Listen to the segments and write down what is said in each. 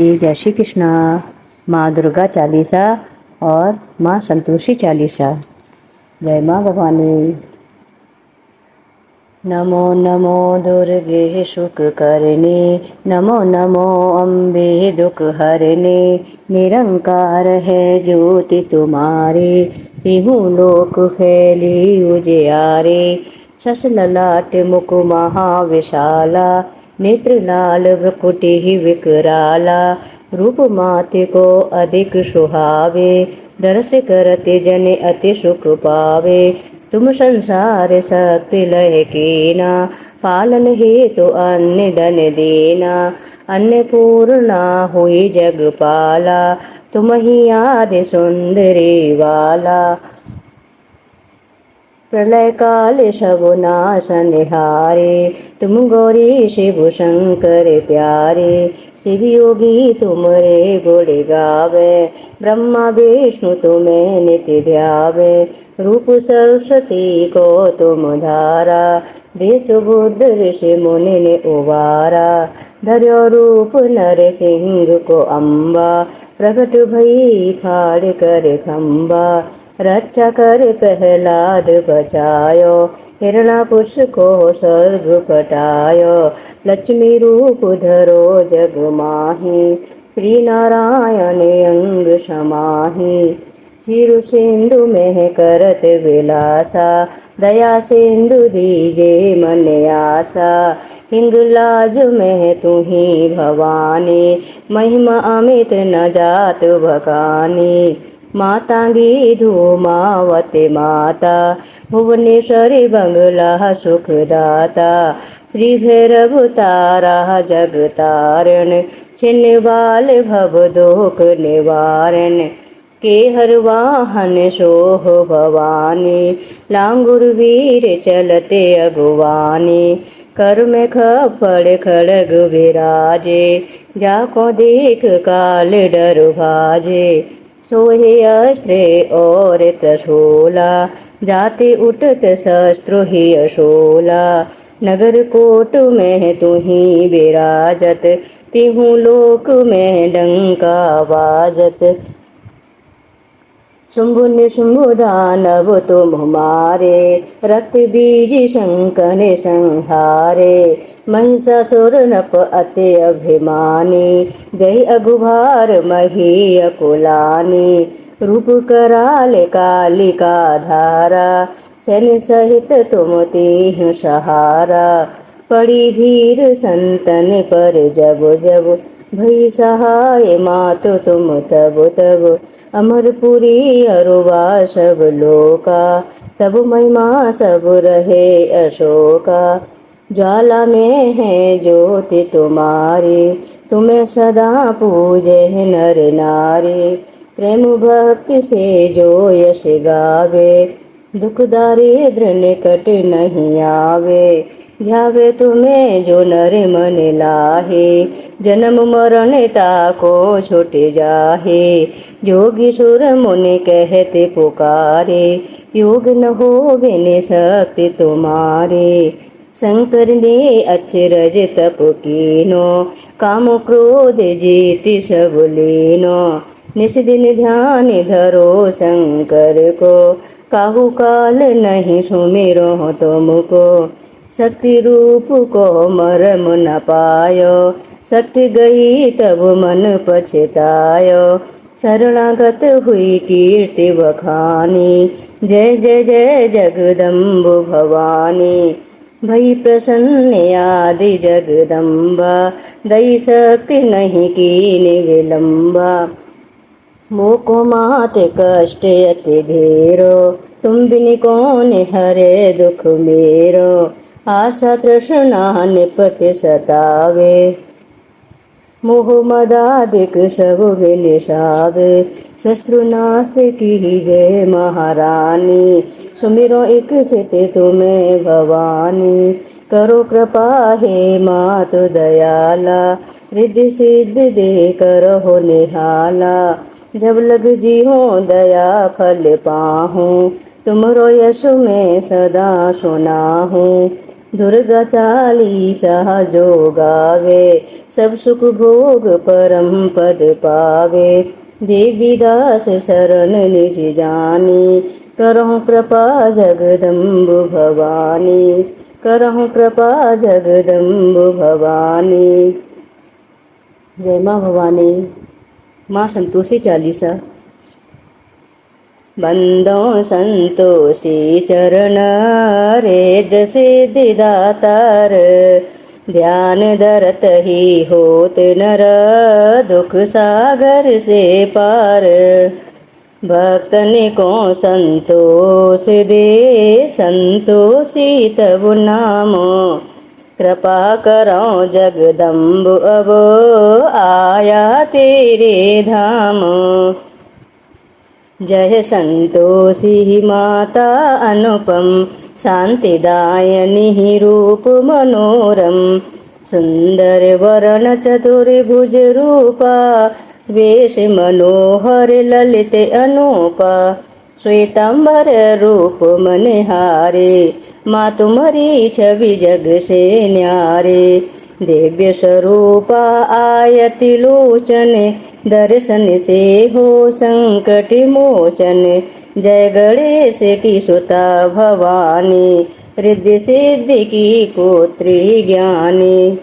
जय श्री कृष्णा। माँ दुर्गा चालीसा और माँ संतोषी चालीसा। जय माँ भवानी। नमो नमो दुर्गे शुक करने, नमो नमो अम्बे दुख हरने। निरंकार है ज्योति तुम्हारे, तिहु लोक फैली उजियारे। सस ललाट मुख महाविशाला, नेत्र लाल भ्रुकुटि विकराला। रूप माते को अधिक सुहावे, दर्श करते जन अति सुख पावे। तुम संसार शक्ति लय कीना, पालन हेतु अन्न धन देना। अन्नपूर्णा हुई जगपाला, तुम ही आदि सुंदरी वाला। प्रलय काल सब नाशन हारे, तुम गौरी शिव शंकर प्यारे। शिव योगी तुमरे गुण गावे, ब्रह्मा विष्णु तुम्हें नित्य ध्यावे। रूप सरस्वती को तुम धारा, देश बुद्ध ऋषि मुनि ने उबारा। धर्यो रूप नर सिंह को अम्बा, प्रकट भई फाड़ कर खम्बा। रक्षा कर प्रहलाद बचायो, हिरणाकुश को स्वर्ग पटायो। लक्ष्मी रूप धरो जग माही, श्री नारायण अंग समाही। चिरु सिंधु में करत विलासा, दया सिंधु दीजे मन आसा। हिंगलाज में तुम्ही भवानी, महिमा अमित न जात बखानी। मातांगी धूमावती माता, भुवनेश्वरी बंगला सुखदाता। श्री भैरव तारा जगतारण, छिन्न बाल भव दुख निवारण। के हर वाहन सोह भवानी, लांगुर वीर चलते अगुवानी। कर में खपड़ खड़ग विराजे, जाको देख काल डर भाजे। सोहे अस्त्र और त्रिशूला, जाते उठत शस्त्र ही अशोला। नगर कोट में तुम्ही विराजत, तिहु लोक में डंका बाजत। शुंभु निशुंभु दानव तुम मारे, रक्त बीज शंकर संहारे। महिषासुर नप अति अभिमानी, जय अघुभार मही अकुलानी। रूप कराल कालिका धारा, सैन्य सहित तुम तीह सहारा। पड़ी भीर संतन पर जब जब, भई सहाय मातो तुम तब तब। अमरपुरी अरुवा सब लोका, तब महिमा सब रहे अशोका। ज्वाला में है ज्योति तुम्हारी, तुम्हें सदा पूजे नर नारी। प्रेम भक्ति से जो यश गावे, दुख दारिद्र निकट नहीं आवे। ध्यावे तुम्हें जो नर मन लाहे, जन्म मरण ताको छुट जाहे। जोगी सुर मुनि कहते पुकारे, योग न हो बिन शक्ति तुम्हारे। शंकर ने अचरज तप कीनो, काम क्रोध जीति सब लीनो। निस दिन ध्यान धरो शंकर को, काहू काल नहीं सुमिरो तुमको। शक्ति रूप को मरम न पायो, शक्ति गई तब मन पछतायो। शरणागत हुई कीर्ति बखानी, जय जय जय जगदम्ब भवानी। भई प्रसन्न आदि जगदम्बा, दई शक्ति नहीं कीन विलंबा। मोको माते कष्ट अति घेरो, तुम बिन कौन हरे दुख मेरो। आशा तृष्णा निपट सतावे, मोह मदादिक सब विनिसावे। शत्रुनाश की जय महारानी, सुमिरो एक चित तुम्हें भवानी। करो कृपा हे मातु दयाला, रिद्धि सिद्ध दे करहो निहाला। जब लग जिहो दया फल पाहूँ, तुमरो यश में सदा सुनाहूँ। दुर्गा चालीसा जो गावे, सब सुख भोग परम पद पावे। देवी दास शरण निज जानी, करहु कृपा जगदम्ब भवानी, करहु कृपा जगदम्ब भवानी। जय माँ भवानी। माँ संतोषी चालीसा। बंदो संतोषी चरण, रेद सिद्धि दातार। ध्यान धरत ही होत नर, दुख सागर से पार। भक्तन को संतोष दे, संतोषी तब नामो। कृपा करो जगदम्ब अब, आया तेरे धाम। जय संतोषी माता अनुपम, शांतिदायिनी रूप मनोरम। सुंदर वरण चतुर्भुज रूपा, वेश मनोहर ललित अनूपा। श्वेतांबर रूप मनहारे, माँ तुम्हारी छवि जग से न्यारे। दिव्य स्वरूपा आयति लोचन, दर्शन से हो संकट मोचन। जय गणेश की सुता भवानी, रिद्धि सिद्धि की पुत्री ज्ञानी।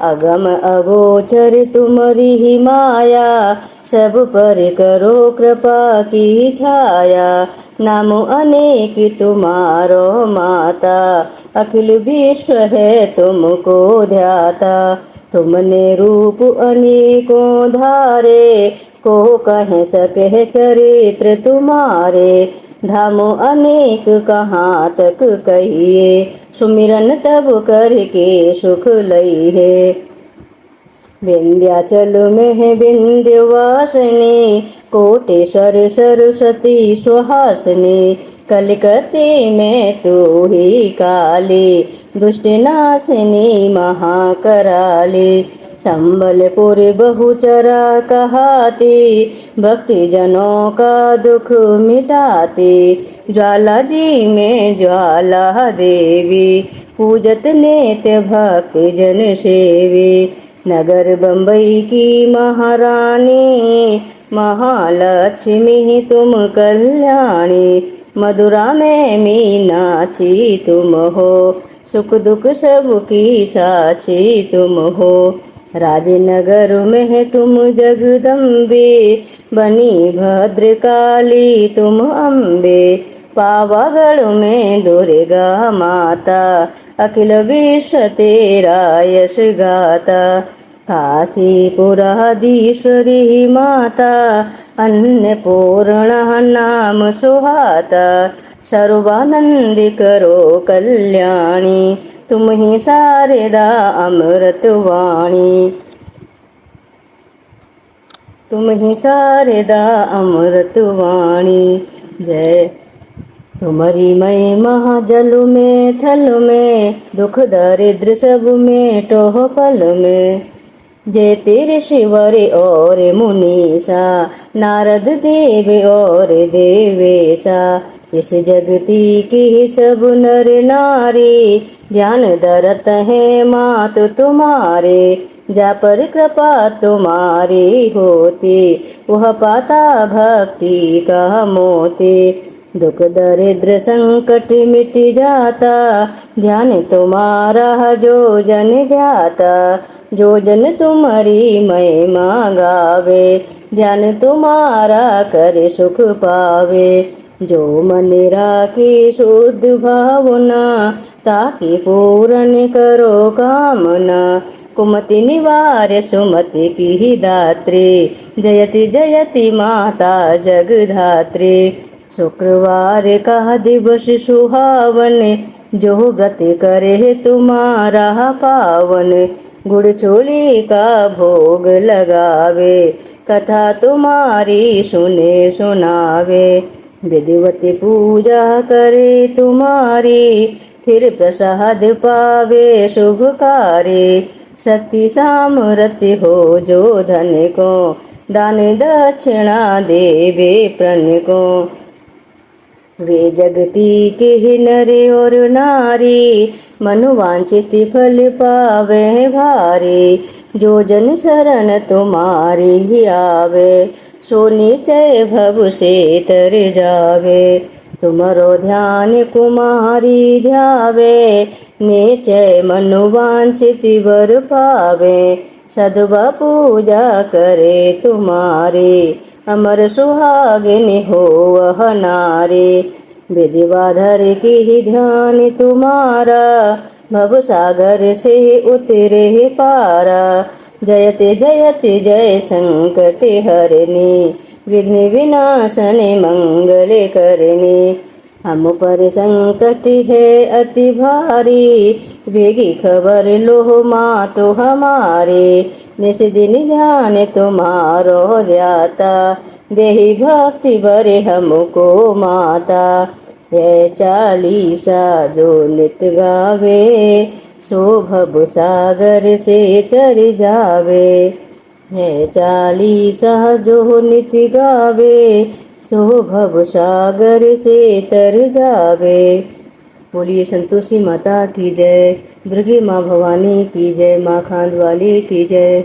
अगम अगोचर तुम्हारी ही माया, सब पर करो कृपा की छाया। नाम अनेक तुम्हारो माता, अखिल विश्व है तुमको ध्याता। तुमने रूप अनेकों धारे, को कह सके चरित्र तुम्हारे। धामो अनेक कहाँ तक कहिए, सुमिरन तब करके सुख लइहे। विंध्याचल में है विंध्यवासिनी, कोटेश्वर सरस्वती सुहासिनी। कलिकते में तू ही काली, दुष्ट नाशिनी महाकराली। संबलपुर बहुचरा कहाती, भक्ति जनों का दुख मिटाती। ज्वाला जी में ज्वाला देवी, पूजत नित्य भक्ति जन सेवी। नगर बम्बई की महारानी, महालक्ष्मी तुम कल्याणी। मधुरा में मीनाक्षी तुम हो, सुख दुख सबकी साक्षी तुम हो। राजनगर में है तुम जगदम्बे, बनी भद्रकाली तुम अम्बे। पावागढ़ में दुर्गा माता, अखिल विश्व तेरा यश गाता। काशीपुराधीश्वरी माता, अन्नपूर्णा नाम सुहाता। सर्वानंद करो कल्याणी, तुम ही शारदा अमृत वाणी। तुम ही शारदा अमृत वाणी। जय तुम्हारी महिमा जल में थल में, दुख दरिद्र सब में टोह पल में। जय तेरे शिवर और मुनीसा, नारद देव और देवेशा। इस जगती की सब नर नारी, ध्यान धरत है मात तुम्हारे। जा पर कृपा तुम्हारी होती, वह पाता भक्ति का मोती। दुख दरिद्र संकट मिट जाता, ध्यान तुम्हारा जो जन ध्याता। जो जन तुम्हारी महिमा गावे, ध्यान तुम्हारा करे सुख पावे। जो मन राखी शुद्ध भावना, ताकि पूर्ण करो कामना। कुमति निवार सुमति की दात्री, जयति जयति माता जगधात्री। शुक्रवार का दिवस सुहावन, जो व्रत करे तुम्हारा पावन। गुड़ चोली का भोग लगावे, कथा तुम्हारी सुने सुनावे। विधिवत पूजा करे तुम्हारी, फिर प्रसाद पावे शुभकारी। शक्ति सामर्थ्य हो जो धन को, दान दक्षिणा देवे प्रण को। वे जगती के ही नर और नारी, मनोवांछित फल पावे भारी। जो जन शरण तुम्हारी ही आवे, सो निश्चय भव से तर जावे। तुमरो ध्यान कुमारी ध्यावे, निश्चय मनोवांछित वर पावे। सदवा पूजा करे तुम्हारी, अमर सुहागिनी हो वह नारी। विधिवाधर की ही ध्यान तुम्हारा, भव सागर से उतरे पारा। जयति जयति जय संकट हरनी, विघ्न विनाशनि मंगल करनी। हम पर संकट है अति भारी, भेगी खबर लो मातो हमारे। निस दिन ध्यान तुम्हारो ध्याता, देहि भक्ति बरे हमको माता। यह चालीसा जो नित गावे, सो भव सागर से तर जावे। यह चालीसा जो नित गावे, सो भव सागर से तर जावे। बोलिए संतोषी माता की जय, दुर्गे माँ भवानी की जय, माँ खांड वाली की जय।